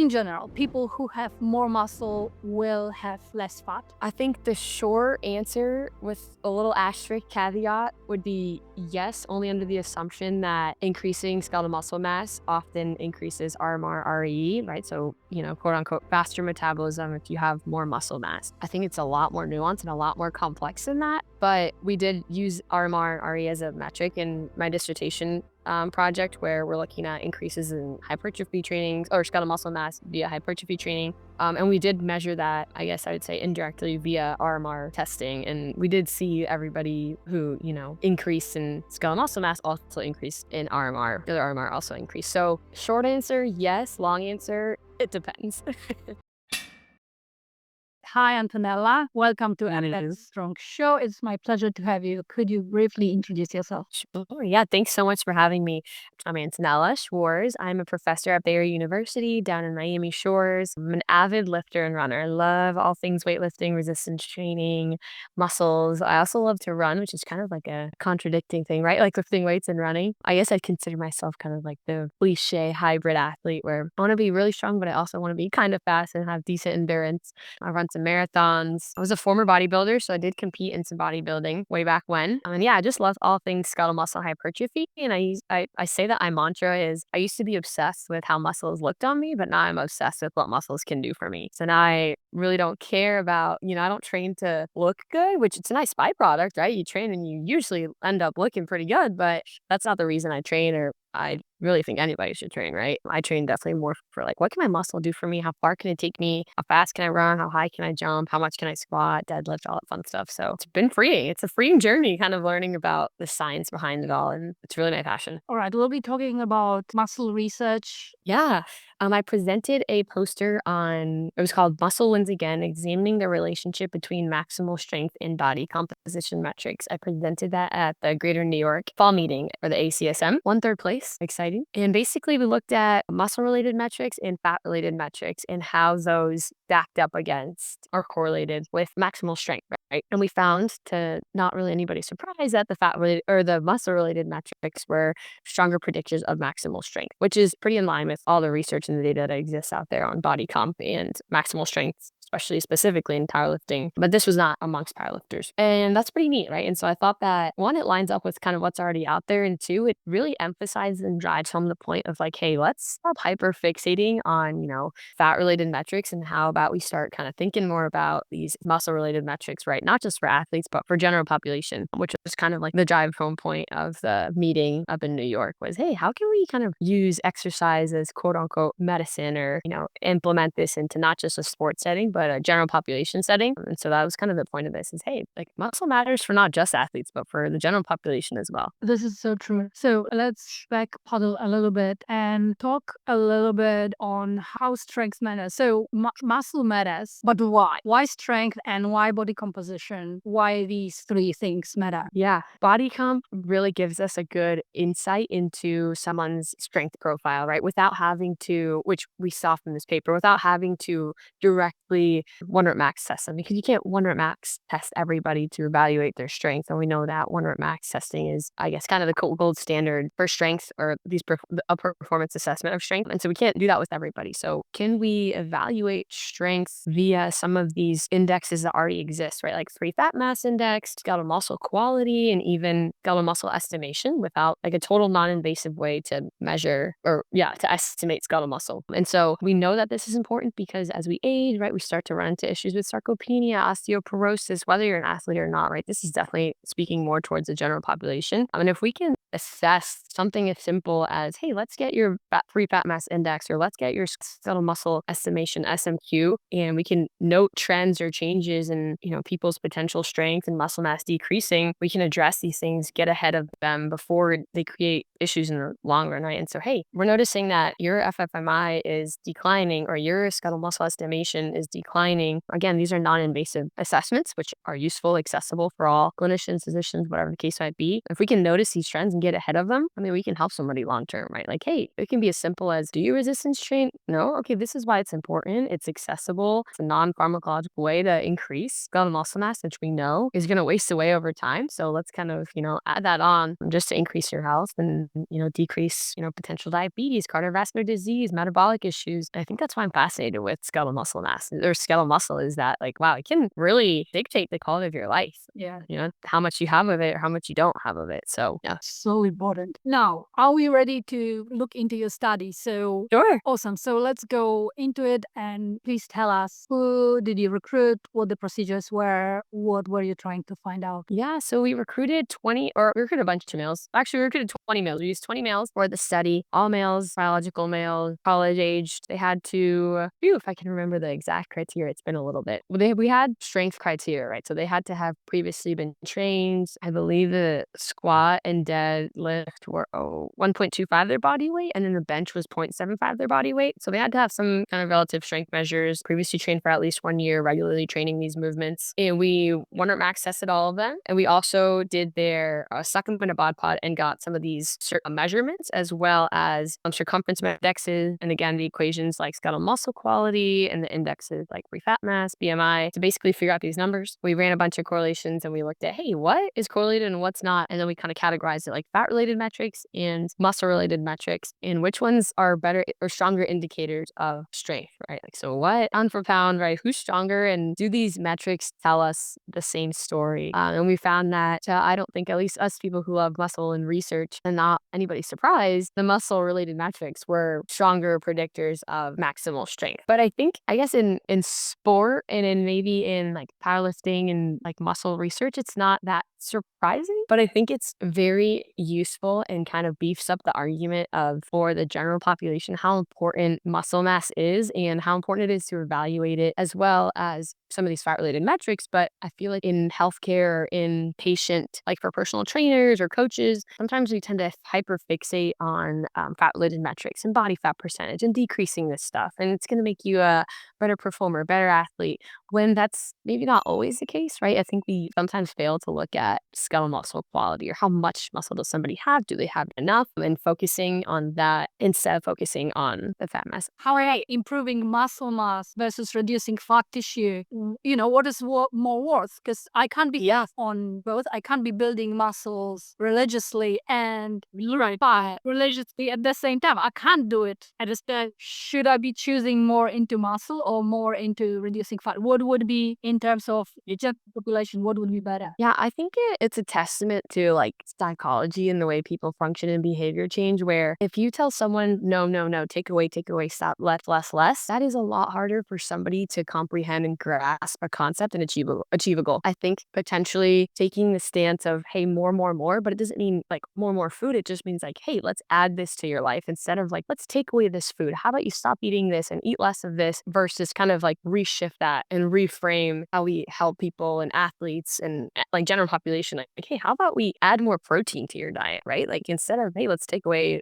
in general, people who have more muscle will have less fat? I think the short answer with a little asterisk caveat would be yes, only under the assumption that increasing skeletal muscle mass often increases RMR, RE, right? So, quote unquote, faster metabolism if you have more muscle mass. I think it's a lot more nuanced and a lot more complex than that. But we did use RMR and RE as a metric in my dissertation project, where we're looking at increases in hypertrophy training or skeletal muscle mass via hypertrophy training. And we did measure that, I guess I would say, indirectly via RMR testing. And we did see everybody who, increased in skeletal muscle mass also increased in RMR. The RMR also increased. So short answer, yes. Long answer, it depends. Hi, Antonella. Welcome to And it That is. Strong Show. It's my pleasure to have you. Could you briefly introduce yourself? Sure. Yeah, thanks so much for having me. I'm Antonella Schwarz. I'm a professor at Baylor University down in Miami Shores. I'm an avid lifter and runner. I love all things weightlifting, resistance training, muscles. I also love to run, which is kind of like a contradicting thing, right? Like lifting weights and running. I guess I'd consider myself kind of like the cliche hybrid athlete where I want to be really strong, but I also want to be kind of fast and have decent endurance. I run some marathons. I was a former bodybuilder, so I did compete in some bodybuilding way back when. And yeah, I just love all things skeletal muscle hypertrophy. And I say that my mantra is I used to be obsessed with how muscles looked on me, but now I'm obsessed with what muscles can do for me. So now I really don't care about, I don't train to look good, which it's a nice byproduct, right? You train and you usually end up looking pretty good, but that's not the reason I train, or I really think anybody should train, right? I train definitely more for like, what can my muscle do for me? How far can it take me? How fast can I run? How high can I jump? How much can I squat, deadlift, all that fun stuff. So it's been freeing. It's a freeing journey kind of learning about the science behind it all. And it's really my passion. All right, we'll be talking about muscle research. Yeah. I presented a poster it was called Muscle Wins Again, examining the relationship between maximal strength and body composition metrics. I presented that at the Greater New York fall meeting for the ACSM, won third place, exciting. And basically we looked at muscle-related metrics and fat-related metrics and how those stacked up against or correlated with maximal strength, right? And we found, to not really anybody's surprise, that the fat-related or the muscle-related metrics were stronger predictors of maximal strength, which is pretty in line with all the research and the data that exists out there on body comp and maximal strength, especially specifically in powerlifting. But this was not amongst powerlifters. And that's pretty neat, right? And so I thought that, one, it lines up with kind of what's already out there. And two, it really emphasizes and drives home the point of like, hey, let's stop hyper fixating on, fat related metrics, and how about we start kind of thinking more about these muscle related metrics, right? Not just for athletes, but for general population, which was kind of like the drive home point of the meeting up in New York was, hey, how can we kind of use exercise as quote unquote medicine, or, implement this into not just a sports setting, but a general population setting. And so that was kind of the point of this is, hey, like muscle matters for not just athletes, but for the general population as well. This is so true. So let's backpedal a little bit and talk a little bit on how strength matters. So muscle matters, but why? Why strength and why body composition? Why these three things matter? Yeah. Body comp really gives us a good insight into someone's strength profile, right? Without having to, which we saw from this paper, without having to directly one rep max test them, because you can't one rep max test everybody to evaluate their strength. And we know that one rep max testing is, I guess, kind of the gold standard for strength, or these a performance assessment of strength. And so we can't do that with everybody. So can we evaluate strength via some of these indexes that already exist, right? Like free fat mass index, skeletal muscle quality, and even skeletal muscle estimation, without like a total non-invasive way to measure, or to estimate skeletal muscle. And so we know that this is important because as we age, right, we start to run into issues with sarcopenia, osteoporosis, whether you're an athlete or not, right? This is definitely speaking more towards the general population. I mean, if we can assess something as simple as, hey, let's get your free fat mass index, or let's get your skeletal muscle estimation, SMQ, and we can note trends or changes in, people's potential strength and muscle mass decreasing, we can address these things, get ahead of them before they create issues in the long run, right? And so, hey, we're noticing that your FFMI is declining, or your skeletal muscle estimation is declining. Again, these are non-invasive assessments, which are useful, accessible for all clinicians, physicians, whatever the case might be. If we can notice these trends and get ahead of them, I mean, we can help somebody long term, right? Like, hey, it can be as simple as, do you resistance train? No? Okay, this is why it's important. It's accessible. It's a non-pharmacological way to increase skeletal muscle mass, which we know is going to waste away over time. So let's kind of, add that on just to increase your health and, decrease, potential diabetes, cardiovascular disease, metabolic issues. I think that's why I'm fascinated with skeletal muscle mass or skeletal muscle is that like, wow, it can really dictate the quality of your life. Yeah. How much you have of it or how much you don't have of it. So yeah. So important. Now, are we ready to look into your study? So Sure. awesome. So let's go into it and please tell us, who did you recruit? What the procedures were? What were you trying to find out? Yeah, so we recruited a bunch of males. Actually, we recruited 20 males. We used 20 males for the study. All males, biological males, college aged. They had to, if I can remember the exact criteria, it's been a little bit. We had strength criteria, right? So they had to have previously been trained. I believe the squat and deadlift were 1.25 their body weight, and then the bench was 0.75 their body weight. So they had to have some kind of relative strength measures, previously trained for at least 1 year, regularly training these movements. And we 100 max tested all of them. And we also did their stuck them in a bod pod and got some of these certain measurements as well as circumference indexes. And again, the equations like skeletal muscle quality and the indexes like free fat mass, BMI, to basically figure out these numbers. We ran a bunch of correlations and we looked at, hey, what is correlated and what's not? And then we kind of categorized it like fat related metrics and muscle related metrics and which ones are better or stronger indicators of strength, right? Like, so what pound for pound, right? Who's stronger? And do these metrics tell us the same story? And we found that I don't think, at least us people who love muscle and research, and not anybody surprised, the muscle related metrics were stronger predictors of maximal strength. But I guess in sport and in maybe in like powerlifting and like muscle research, it's not that surprising, but I think it's very useful and kind of beefs up the argument of for the general population how important muscle mass is and how important it is to evaluate it as well as some of these fat related metrics. But I feel like in healthcare or in patient, like for personal trainers or coaches, sometimes we tend to hyper fixate on fat related metrics and body fat percentage and decreasing this stuff. And it's going to make you a better performer, better athlete, when that's maybe not always the case, right? I think we sometimes fail to look at skeletal muscle quality or how much muscle does somebody have? Do they have enough? And focusing on that instead of focusing on the fat mass. How are improving muscle mass versus reducing fat tissue? What is more worth? Because I can't be on both. I can't be building muscles religiously and fat religiously at the same time. I can't do it. I just should I be choosing more into muscle or more into reducing fat? What would be in terms of the general population? What would be better? Yeah, I think it's a testament to like psychology and the way people function and behavior change. Where if you tell someone, no, no, no, take away, stop, less, that is a lot harder for somebody to comprehend and grasp a concept and achievable. I think potentially taking the stance of, hey, more, but it doesn't mean like more food. It just means like, hey, let's add this to your life instead of like, let's take away this food. How about you stop eating this and eat less of this versus kind of like reshift that and reframe how we help people and athletes and like general population. Like, hey, how about we add more protein to your diet, right? Like instead of, hey, let's take away,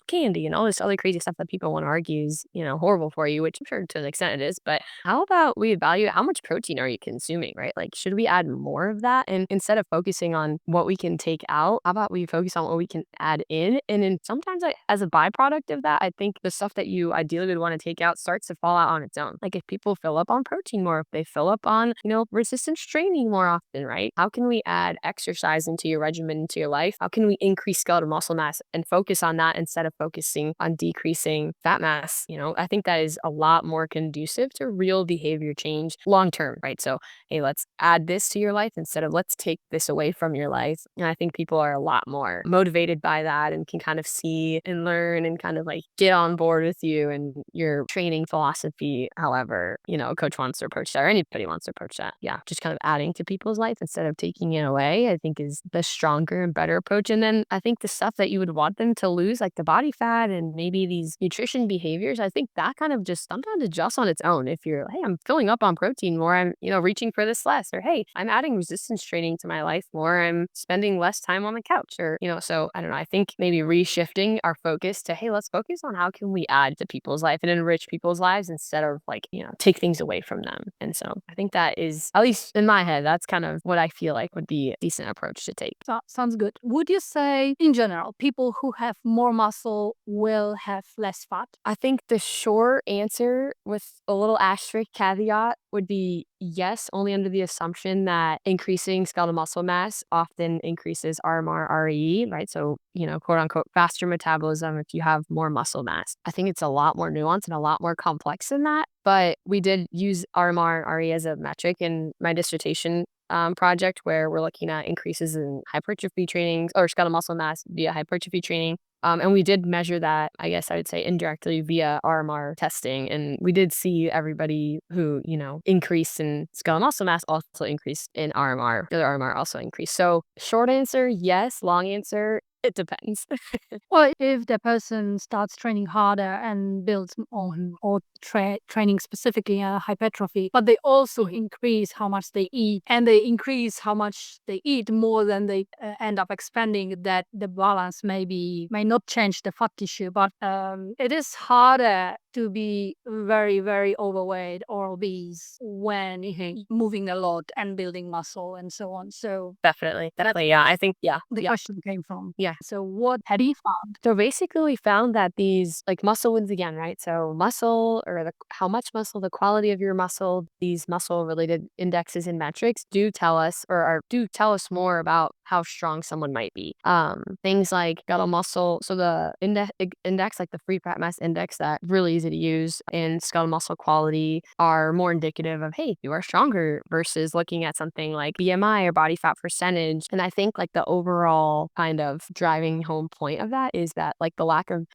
candy and all this other crazy stuff that people want to argue is, horrible for you, which I'm sure to an extent it is. But how about we evaluate how much protein are you consuming, right? Like, should we add more of that? And instead of focusing on what we can take out, how about we focus on what we can add in? And then sometimes as a byproduct of that, I think the stuff that you ideally would want to take out starts to fall out on its own. Like if people fill up on protein more, if they fill up on, resistance training more often, right? How can we add exercise into your regimen, into your life? How can we increase skeletal muscle mass and focus on that instead of focusing on decreasing fat mass? I think that is a lot more conducive to real behavior change long term, right? So, hey, let's add this to your life instead of let's take this away from your life. And I think people are a lot more motivated by that and can kind of see and learn and kind of like get on board with you and your training philosophy, however, a coach wants to approach that or anybody wants to approach that. Yeah, just kind of adding to people's life instead of taking it away, I think is the stronger and better approach. And then I think the stuff that you would want them to lose, like the body fat and maybe these nutrition behaviors, I think that kind of just sometimes adjusts on its own. If you're, hey, I'm filling up on protein more, I'm, reaching for this less, or hey, I'm adding resistance training to my life more, I'm spending less time on the couch, or, so I don't know. I think maybe reshifting our focus to, hey, let's focus on how can we add to people's life and enrich people's lives instead of like, take things away from them. And so I think that is, at least in my head, that's kind of what I feel like would be a decent approach to take. Sounds good. Would you say, in general, people who have more muscle will have less fat? I think the short answer with a little asterisk caveat would be yes, only under the assumption that increasing skeletal muscle mass often increases RMR, RE, right? So, quote unquote, faster metabolism if you have more muscle mass. I think it's a lot more nuanced and a lot more complex than that. But we did use RMR and RE as a metric in my dissertation project, where we're looking at increases in hypertrophy training or skeletal muscle mass via hypertrophy training. And we did measure that, I guess I would say, indirectly via RMR testing. And we did see everybody who, increased in skeletal muscle mass also increased in RMR. The RMR also increased. So short answer, yes. Long answer, it depends. Well, if the person starts training harder and builds on or training specifically hypertrophy, but they also increase how much they eat and they increase how much they eat more than they end up expanding, that the balance may not change the fat tissue, but it is harder to be very, very overweight or obese when moving a lot and building muscle and so on. So Definitely. Yeah. I think, the question came from. Yeah. So what have you found? So basically, we found that these, like, muscle wins again, right? So muscle, or how much muscle, the quality of your muscle, these muscle related indexes and metrics do tell us, do tell us more about how strong someone might be. Things like skeletal muscle, so the index, like the free fat mass index, that really easy to use, and skeletal muscle quality are more indicative of, hey, you are stronger, versus looking at something like BMI or body fat percentage. And I think like the overall kind of driving home point of that is that, like,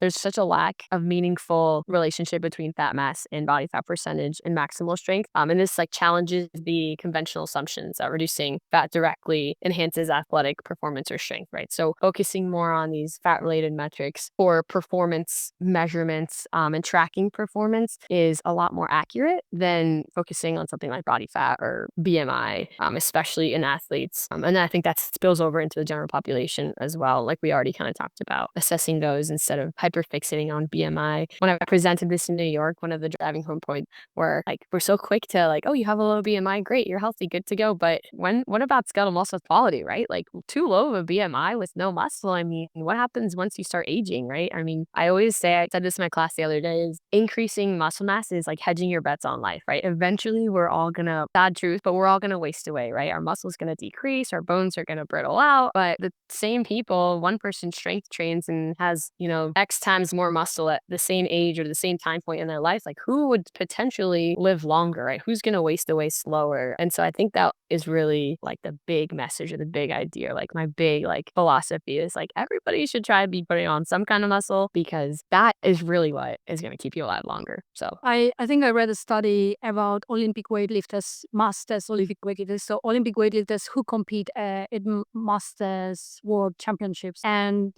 there's such a lack of meaningful relationship between fat mass and body fat percentage and maximal strength. And this like challenges the conventional assumptions that reducing fat directly enhances athletic performance or strength, right? So focusing more on these fat related metrics for performance measurements and tracking performance is a lot more accurate than focusing on something like body fat or BMI, especially in athletes. And I think that spills over into the general population as well. Like we already kind of talked about, assessing those instead of hyperfixating on BMI. When I presented this in New York, one of the driving home points were like, we're so quick to like, oh, you have a low BMI, great, you're healthy, good to go. But what about skeletal muscle quality, right? Like too low of a BMI with no muscle. I mean, what happens once you start aging, right? I mean, I always say, I said this in my class the other day, is increasing muscle mass is like hedging your bets on life, right? Eventually we're all gonna, sad truth, but we're all gonna waste away, right? Our muscle's gonna decrease, our bones are gonna brittle out. But the same people, one person strength trains and has, X times more muscle at the same age or the same time point in their life, like who would potentially live longer, right? Who's gonna waste away slower? And so I think that is really like the big message or the big idea, like my big like philosophy is like everybody should try to be putting on some kind of muscle, because that is really what is going to keep you alive longer. So I think I read a study about Olympic weightlifters, masters Olympic weightlifters, so Olympic weightlifters who compete in masters world championships, and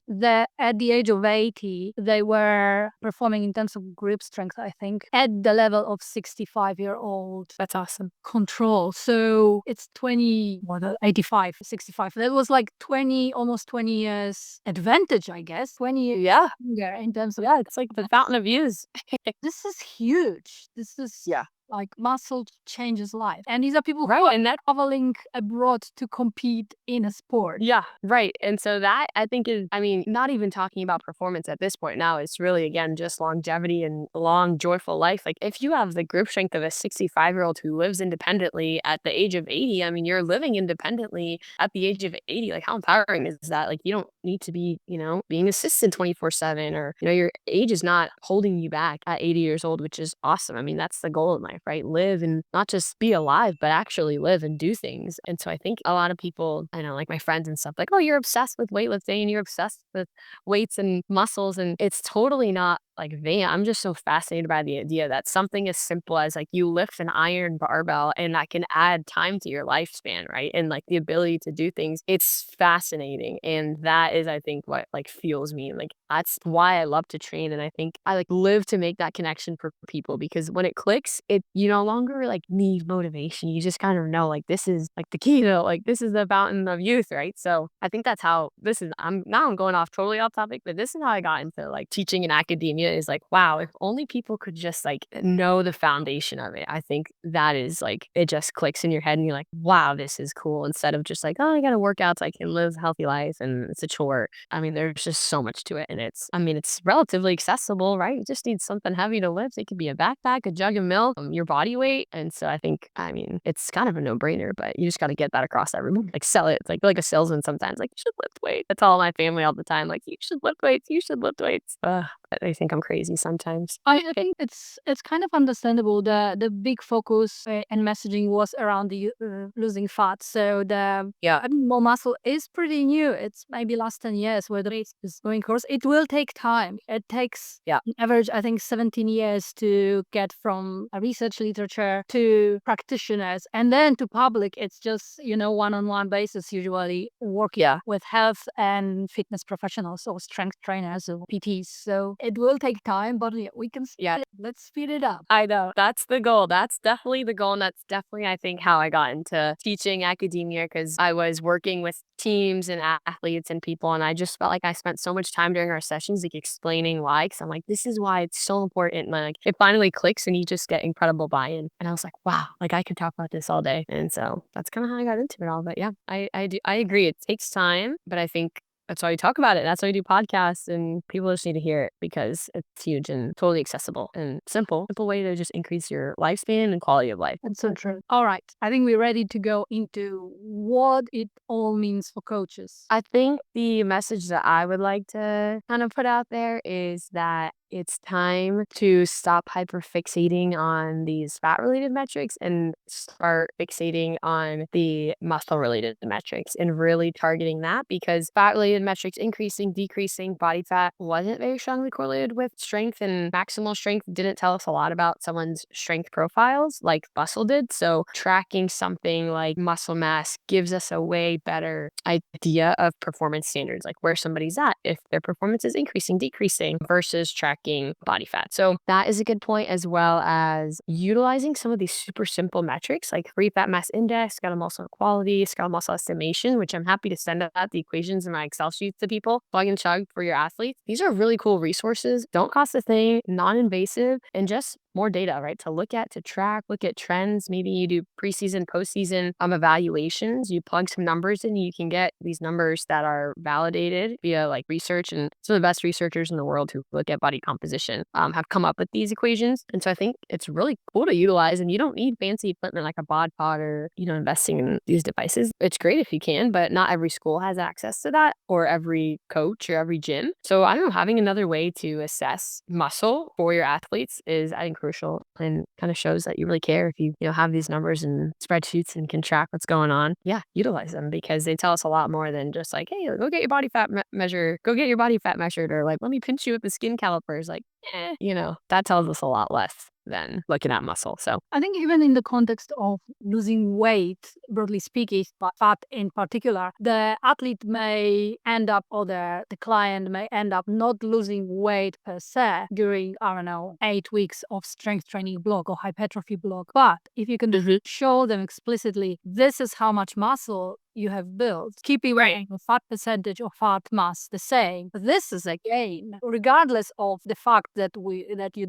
at the age of 80 they were performing in terms of grip strength, I think, at the level of 65-year-old that's awesome. control. So it's 85, 65. That was like 20, almost 20 years advantage, I guess. 20 years Yeah. younger in terms of, It's like the fountain of youth. this is huge. This is Yeah. like muscle changes life. And these are people who Right, are and that traveling abroad to compete in a sport. Yeah, right. And so that I think is, I mean, not even talking about performance at this point now, it's really, again, just longevity and long, joyful life. Like if you have the grip strength of a 65-year-old who lives independently at the age of 80, I mean, you're living independently at the age of 80. Like how empowering is that? Like you don't need to be, being assisted 24/7, or, your age is not holding you back at 80 years old, which is awesome. I mean, that's the goal in life, right? Live and not just be alive, but actually live and do things. And so I think a lot of people, I know, like my friends and stuff, like, oh, you're obsessed with weightlifting and you're obsessed with weights and muscles. And it's totally not like vain. I'm just so fascinated by the idea that something as simple as like you lift an iron barbell and that can add time to your lifespan, right? And like the ability to do things, it's fascinating. And that is, I think, what like fuels me. Like that's why I love to train. And I think I like live to make that connection for people, because when it clicks, it you no longer like need motivation. You just kind of know like this is like the key to like this is the fountain of youth, right? So I think that's how this is. I'm going off totally off topic, but this is how I got into like teaching in academia is like, wow, if only people could just like know the foundation of it. I think that is like it just clicks in your head and you're like, wow, this is cool. Instead of just like, oh, I gotta work out so I can live a healthy life and it's a chore. I mean, there's just so much to it. And it's relatively accessible, right? You just need something heavy to lift. It could be a backpack, a jug of milk, your body weight. And so I think, it's kind of a no-brainer, but you just got to get that across everyone. Like sell it. It's like a salesman sometimes, like, you should lift weights. I tell my family all the time, like, you should lift weights. You should lift weights. But I think I'm crazy sometimes. I think it's kind of understandable. The big focus and messaging was around the losing fat. So Yeah. I mean, more muscle is pretty new. It's maybe last 10 years where the race is going course. It will take time. It takes Yeah. on average, I think, 17 years to get from a research literature to practitioners and then to public. It's just, one-on-one basis, usually working Yeah. with health and fitness professionals or strength trainers or PTs. So it will take time, but yeah, we can Yeah. let's speed it up. I know. That's the goal. That's definitely the goal. And that's definitely, I think, how I got into teaching academia because I was working with teams and athletes and people. And I just felt like I spent so much time during our sessions, like explaining why. Cause I'm like, this is why it's so important. And like, it finally clicks and you just get incredible buy in. And I was like, wow, like I could talk about this all day. And so that's kind of how I got into it all. But yeah, I agree. It takes time, but I think that's why we talk about it. That's why we do podcasts and people just need to hear it because it's huge and totally accessible and simple way to just increase your lifespan and quality of life. That's so true. All right. I think we're ready to go into what it all means for coaches. I think the message that I would like to kind of put out there is that it's time to stop hyperfixating on these fat related metrics and start fixating on the muscle related metrics and really targeting that because fat related metrics increasing, decreasing, body fat wasn't very strongly correlated with strength, and maximal strength didn't tell us a lot about someone's strength profiles like muscle did. So tracking something like muscle mass gives us a way better idea of performance standards, like where somebody's at, if their performance is increasing, decreasing versus tracking body fat. So that is a good point, as well as utilizing some of these super simple metrics like free fat mass index, skeletal muscle quality, skeletal muscle estimation, which I'm happy to send out the equations in my Excel sheets to people, plug and chug for your athletes. These are really cool resources, don't cost a thing, non-invasive, and just more data, right? To look at, to track, look at trends. Maybe you do preseason, postseason evaluations. You plug some numbers in, you can get these numbers that are validated via like research, and some of the best researchers in the world who look at body composition have come up with these equations. And so I think it's really cool to utilize, and you don't need fancy equipment like a bod pod or, investing in these devices. It's great if you can, but not every school has access to that or every coach or every gym. So I don't know, having another way to assess muscle for your athletes is, I think, crucial and kind of shows that you really care if you have these numbers and spreadsheets and can track what's going on. Yeah, utilize them because they tell us a lot more than just like, hey, go get your body fat measure, go get your body fat measured, or like, let me pinch you with the skin calipers. Like, that tells us a lot less than looking at muscle. So I think even in the context of losing weight, broadly speaking, but fat in particular, the athlete may end up, or the client may end up not losing weight per se during, 8 weeks of strength training block or hypertrophy block. But if you can show them explicitly, this is how much muscle you have built, keeping the fat percentage or fat mass the same, this is a gain, regardless of the fact that you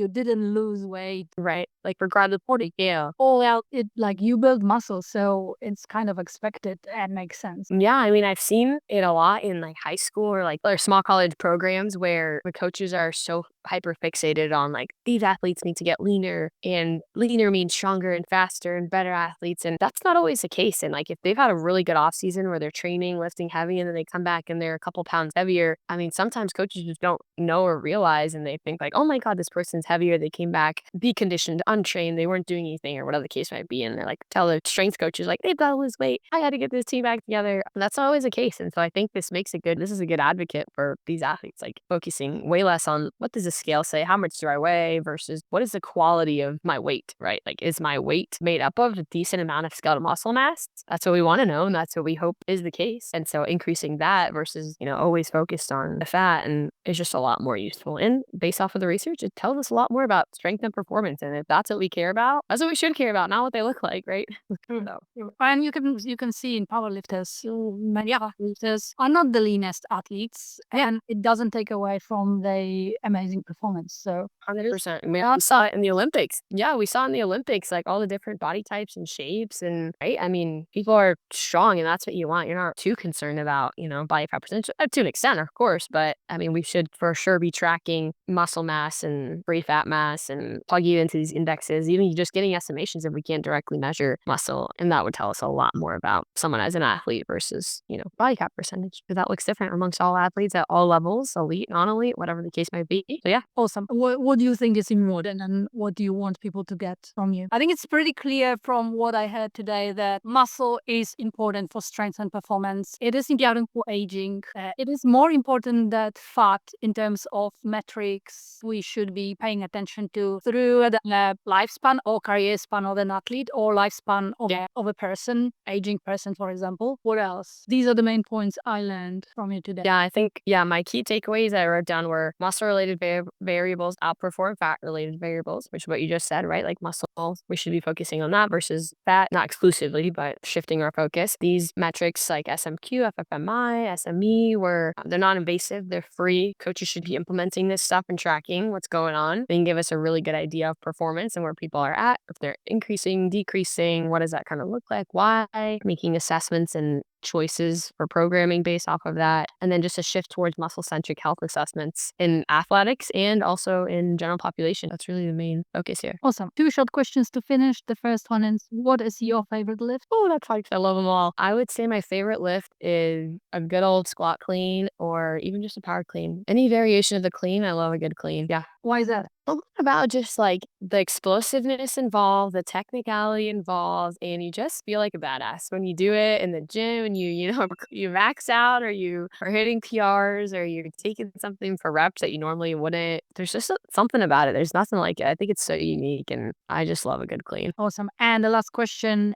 didn't lose weight. Right. Like regardless of the yeah. All out, it like you build muscle, so it's kind of expected and makes sense. Yeah, I've seen it a lot in like high school or small college programs where the coaches are so hyper fixated on like these athletes need to get leaner, and leaner means stronger and faster and better athletes. And that's not always the case. And like if they've had a really good off season where they're training, lifting heavy, and then they come back and they're a couple pounds heavier, sometimes coaches just don't know or realize, and they think like, oh my God, this person's heavier. They came back deconditioned, untrained, they weren't doing anything or whatever the case might be. And they're like, tell the strength coaches like, they've got to lose weight. I got to get this team back together. And that's not always the case. And so I think this is a good advocate for these athletes, like focusing way less on what does this the scale say? How much do I weigh versus what is the quality of my weight, right? Like, is my weight made up of a decent amount of skeletal muscle mass? That's what we want to know, and that's what we hope is the case. And so increasing that versus, always focused on the fat and is just a lot more useful. And based off of the research, it tells us a lot more about strength and performance. And if that's what we care about, that's what we should care about, not what they look like, right? So, And you can see in powerlifters, many powerlifters are not the leanest athletes, and it doesn't take away from the amazing performance. So 100%. We saw it in the Olympics. Yeah, we saw in the Olympics, like all the different body types and shapes. And right, I mean, people are strong and that's what you want. You're not too concerned about, body fat percentage to an extent, of course. But I mean, we should for sure be tracking muscle mass and free fat mass and plug you into these indexes, even just getting estimations if we can't directly measure muscle. And that would tell us a lot more about someone as an athlete versus, body fat percentage. Because that looks different amongst all athletes at all levels, elite, non-elite, whatever the case might be. So yeah. awesome. What do you think is important, and what do you want people to get from you? I think it's pretty clear from what I heard today that muscle is important for strength and performance. It is important for aging. It is more important than fat in terms of metrics we should be paying attention to through the lifespan or career span of an athlete or lifespan of a person, aging person, for example. What else? These are the main points I learned from you today. Yeah, I think, my key takeaways I wrote down were muscle-related variables outperform fat-related variables, which is what you just said, right? Like muscle, we should be focusing on that versus fat, not exclusively, but shifting our focus. These metrics like SMQ, FFMI, SME, they're non-invasive, they're free. Coaches should be implementing this stuff and tracking what's going on. They can give us a really good idea of performance and where people are at, if they're increasing, decreasing, what does that kind of look like, why, making assessments and choices for programming based off of that. And then just a shift towards muscle-centric health assessments in athletics and also in general population. That's really the main focus here. Awesome. Two short questions to finish. The first one is, what is your favorite lift? Oh, that's hard. I love them all. I would say my favorite lift is a good old squat clean or even just a power clean. Any variation of the clean, I love a good clean. Yeah. Why is that? A lot about just like the explosiveness involved, the technicality involved, and you just feel like a badass when you do it in the gym and you max out or you are hitting PRs or you're taking something for reps that you normally wouldn't. There's just something about it. There's nothing like it. I think it's so unique and I just love a good clean. Awesome. And the last question,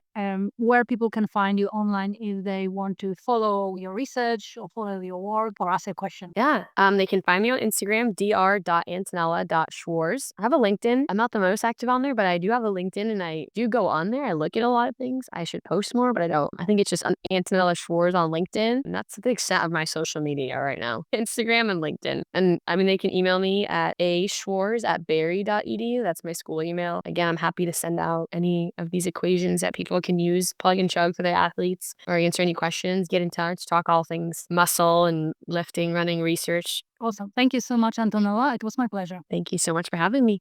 where people can find you online if they want to follow your research or follow your work or ask a question. Yeah. They can find me on Instagram, dr.antonella.schwarz. I have a LinkedIn. I'm not the most active on there, but I do have a LinkedIn and I do go on there. I look at a lot of things. I should post more, but I don't. I think it's just Antonella Schwarz on LinkedIn. And that's the extent of my social media right now. Instagram and LinkedIn. And I mean, they can email me at aschwarz@berry.edu. That's my school email. Again, I'm happy to send out any of these equations that people can use, plug and chug for their athletes, or answer any questions, get in touch, talk all things muscle and lifting, running, research. Awesome. Thank you so much, Antonella. It was my pleasure. Thank you so much for having me.